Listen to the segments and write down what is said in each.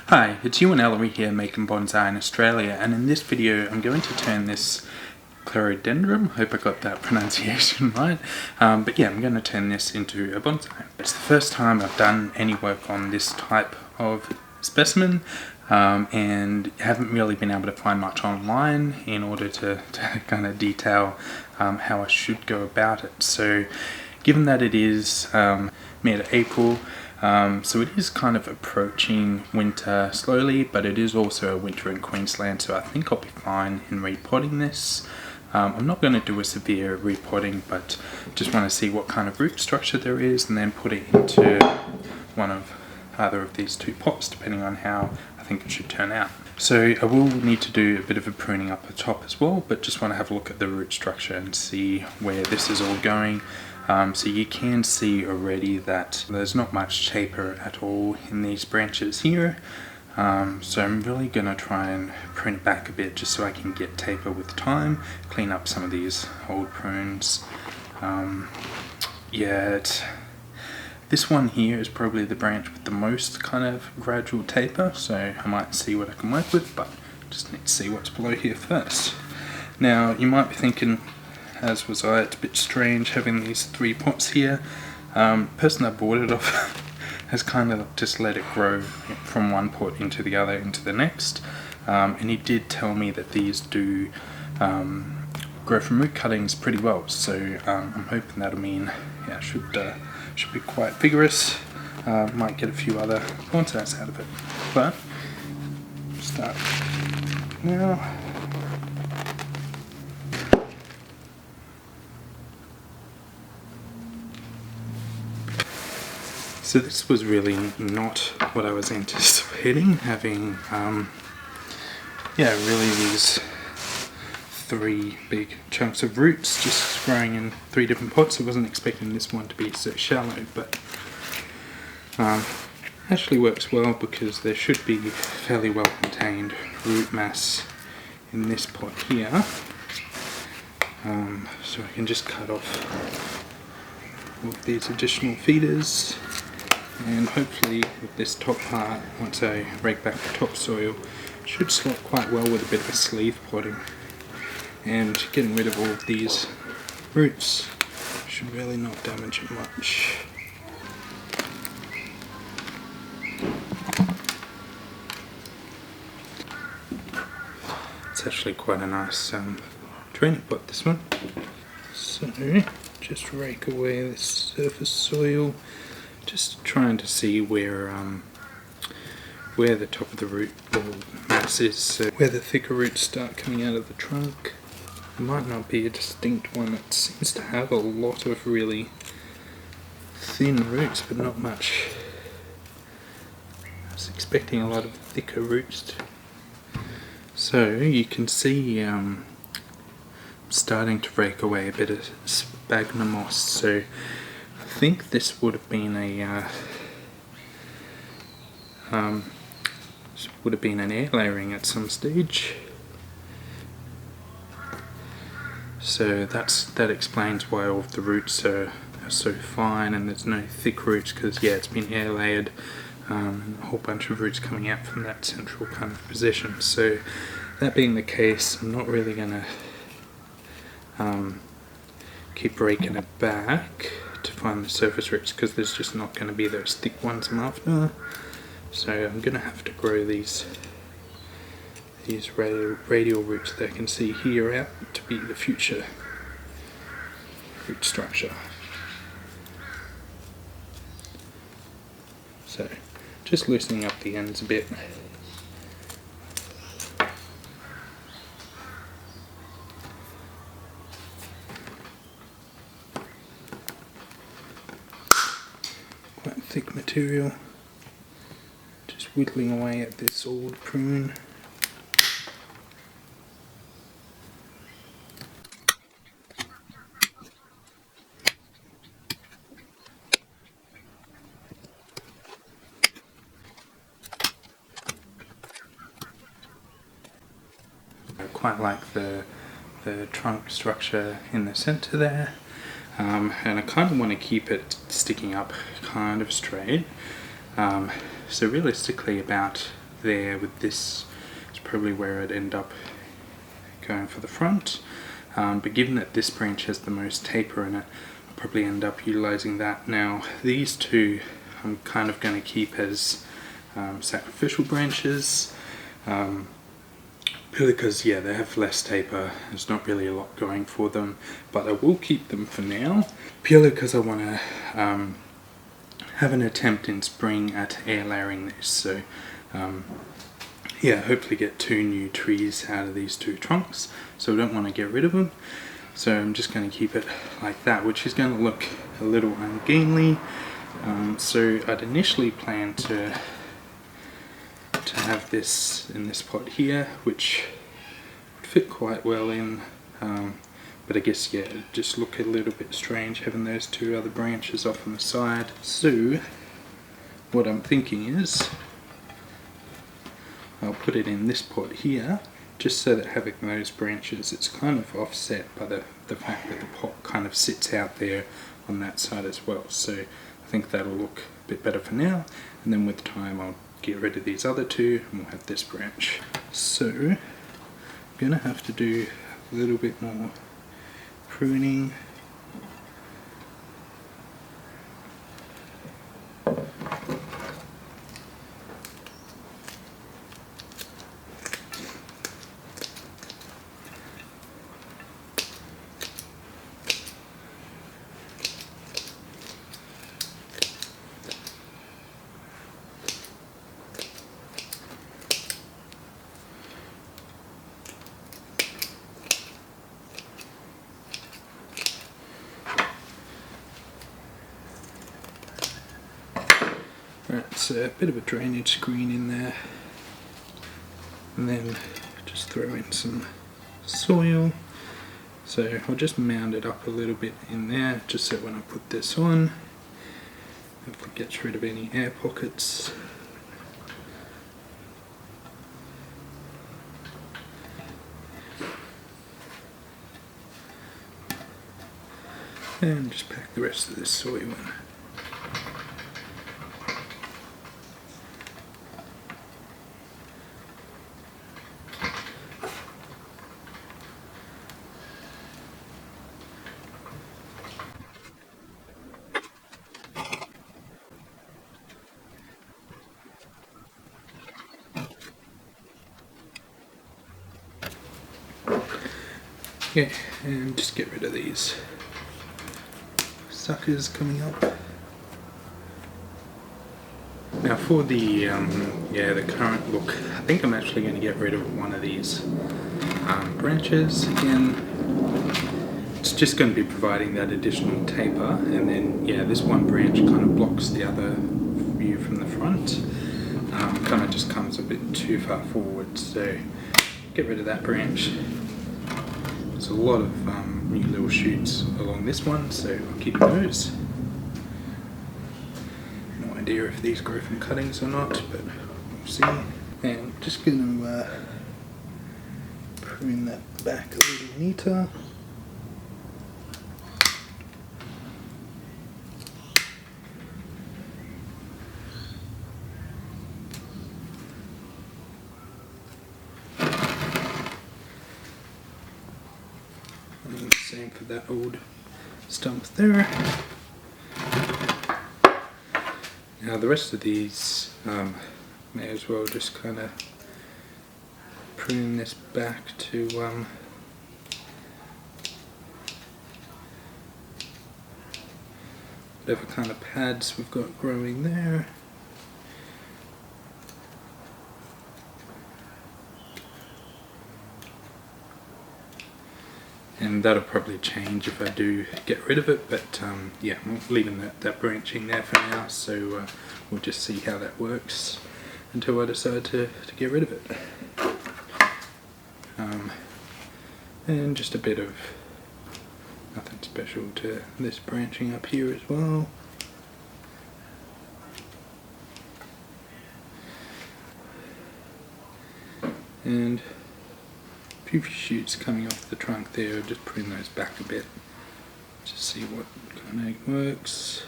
Hi, it's you and Ellery here making bonsai in Australia, and in this video I'm going to turn this Clerodendrum, hope I got that pronunciation right, but yeah, I'm going to turn this into a bonsai. It's the first time I've done any work on this type of specimen, and haven't really been able to find much online in order to kind of detail how I should go about it. So given that it is mid-April, so it is kind of approaching winter slowly, but it is also a winter in Queensland, so I think I'll be fine in repotting this. I'm not going to do a severe repotting, but just want to see what kind of root structure there is and then put it into one of either of these two pots, depending on how I think it should turn out. So I will need to do a bit of a pruning up the top as well, but just want to have a look at the root structure and see where this is all going. So you can see already that there's not much taper at all in these branches here. So I'm really going to try and prune it back a bit just so I can get taper with time, clean up some of these old prunes. This one here is probably the branch with the most kind of gradual taper, so I might see what I can work with, but just need to see what's below here first. Now you might be thinking, as was I, it's a bit strange having these three pots here. Person that bought it off has kind of just let it grow from one pot into the other into the next, and he did tell me that these do grow from root cuttings pretty well, so I'm hoping that'll mean should be quite vigorous. Might get a few other bonsais out of it, but start now. So this was really not what I was anticipating, having really these three big chunks of roots just growing in three different pots. I wasn't expecting this one to be so shallow, but actually works well because there should be fairly well contained root mass in this pot here. So I can just cut off all of these additional feeders. And hopefully with this top part, once I rake back the topsoil, should slot quite well with a bit of a sleeve potting. And getting rid of all of these roots should really not damage it much. It's actually quite a nice draining pot, this one. So just rake away this surface soil. Just trying to see where the top of the root ball mass is, so where the thicker roots start coming out of the trunk. It might not be a distinct one, it seems to have a lot of really thin roots, but not much. I was expecting a lot of thicker roots. So you can see starting to rake away a bit of sphagnum moss, so I think this would have been an air layering at some stage. So that explains why all of the roots are so fine and there's no thick roots, because it's been air layered, and a whole bunch of roots coming out from that central kind of position. So that being the case, I'm not really going to keep raking it back to find the surface roots, because there's just not going to be those thick ones I'm after. So I'm going to have to grow these radial roots that I can see here out to be the future root structure. So just loosening up the ends a bit. Quite thick material. Just whittling away at this old prune. I quite like the trunk structure in the center there, and I kind of want to keep it sticking up kind of straight. So realistically about there with this is probably where I'd end up going for the front. But given that this branch has the most taper in it, I'll probably end up utilizing that. Now these two I'm kind of going to keep as sacrificial branches, purely because yeah, they have less taper, there's not really a lot going for them, but I will keep them for now, purely because I want to have an attempt in spring at air layering this. So yeah, hopefully get 2 new trees out of these 2 trunks, so I don't want to get rid of them. So I'm just going to keep it like that, which is going to look a little ungainly. So I'd initially planned to have this in this pot here, which would fit quite well in, but I guess yeah, it'd just look a little bit strange having those 2 other branches off on the side. So what I'm thinking is I'll put it in this pot here, just so that having those branches, it's kind of offset by the fact that the pot kind of sits out there on that side as well. So I think that'll look a bit better for now, and then with time I'll get rid of these other 2 and we'll have this branch. So I'm gonna have to do a little bit more pruning. Right, so a bit of a drainage screen in there, and then just throw in some soil. So I'll just mound it up a little bit in there, just so when I put this on, it gets rid of any air pockets. And just pack the rest of this soil in. Okay, and just get rid of these suckers coming up. Now for the the current look, I think I'm actually going to get rid of one of these branches again. It's just going to be providing that additional taper, and then yeah, this one branch kind of blocks the other view from the front. Kind of just comes a bit too far forward, so get rid of that branch. There's a lot of new little shoots along this one, so I'll keep those. No idea if these grow from cuttings or not, but we'll see. And I'm just going to prune that back a little neater. Same for that old stump there. Now the rest of these may as well just kind of prune this back to whatever kind of pads we've got growing there. And that'll probably change if I do get rid of it, but yeah, I'm leaving that branching there for now, so we'll just see how that works until I decide to get rid of it. And just a bit of nothing special to this branching up here as well. And a few shoots coming off the trunk there, I'll just prune those back a bit to see what kind of works.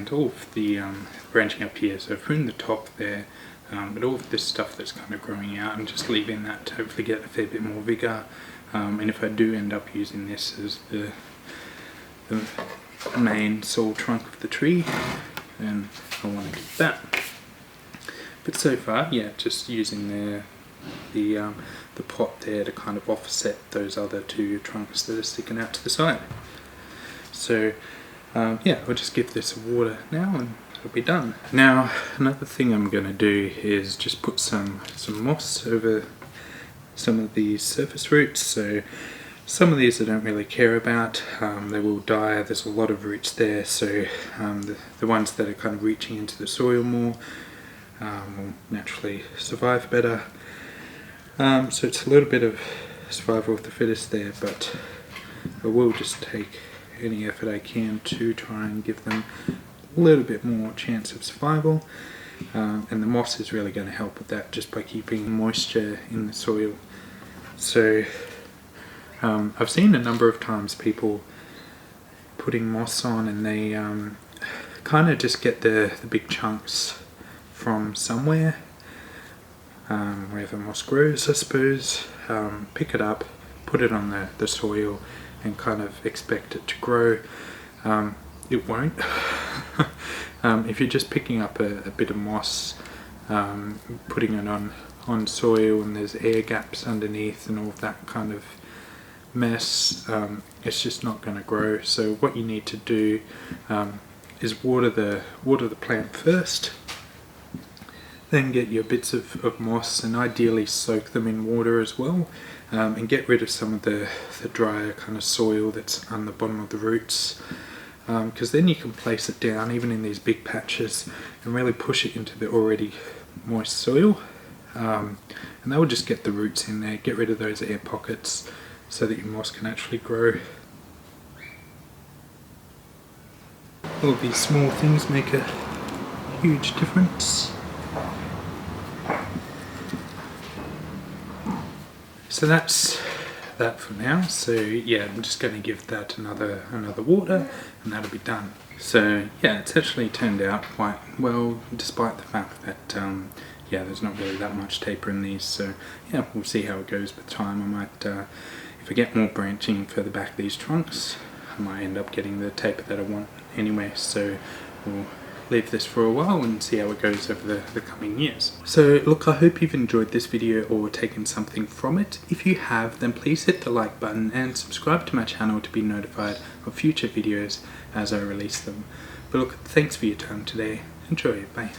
and all of the branching up here. So I've pruned the top there, but all of this stuff that's kind of growing out, I'm just leaving that to hopefully get a fair bit more vigor. And if I do end up using this as the main sole trunk of the tree, then I want to keep that. But so far, yeah, just using the pot there to kind of offset those other two trunks that are sticking out to the side. So yeah, I'll just give this water now and it'll be done. Now another thing I'm going to do is just put some moss over some of these surface roots. So some of these I don't really care about, they will die. There's a lot of roots there, so the ones that are kind of reaching into the soil more will naturally survive better. So it's a little bit of survival of the fittest there, but I will just take any effort I can to try and give them a little bit more chance of survival. And the moss is really going to help with that, just by keeping moisture in the soil. So I've seen a number of times people putting moss on, and they kind of just get the big chunks from somewhere, wherever moss grows I suppose, pick it up, put it on the soil and kind of expect it to grow. It won't. If you're just picking up a bit of moss, putting it on soil and there's air gaps underneath and all of that kind of mess, it's just not going to grow. So what you need to do is water the plant first, then get your bits of moss and ideally soak them in water as well, and get rid of some of the drier kind of soil that's on the bottom of the roots, because then you can place it down even in these big patches and really push it into the already moist soil, and that will just get the roots in there, get rid of those air pockets so that your moss can actually grow. All of these small things make a huge difference. So that's that for now. So yeah, I'm just going to give that another water and that'll be done. So yeah, it's actually turned out quite well, despite the fact that yeah, there's not really that much taper in these. So yeah, we'll see how it goes with time. I might, if I get more branching further back these trunks, I might end up getting the taper that I want anyway. So we'll leave this for a while and see how it goes over the coming years. So look, I hope you've enjoyed this video or taken something from it. If you have, then please hit the like button and subscribe to my channel to be notified of future videos as I release them. But look, thanks for your time today. Enjoy. Bye.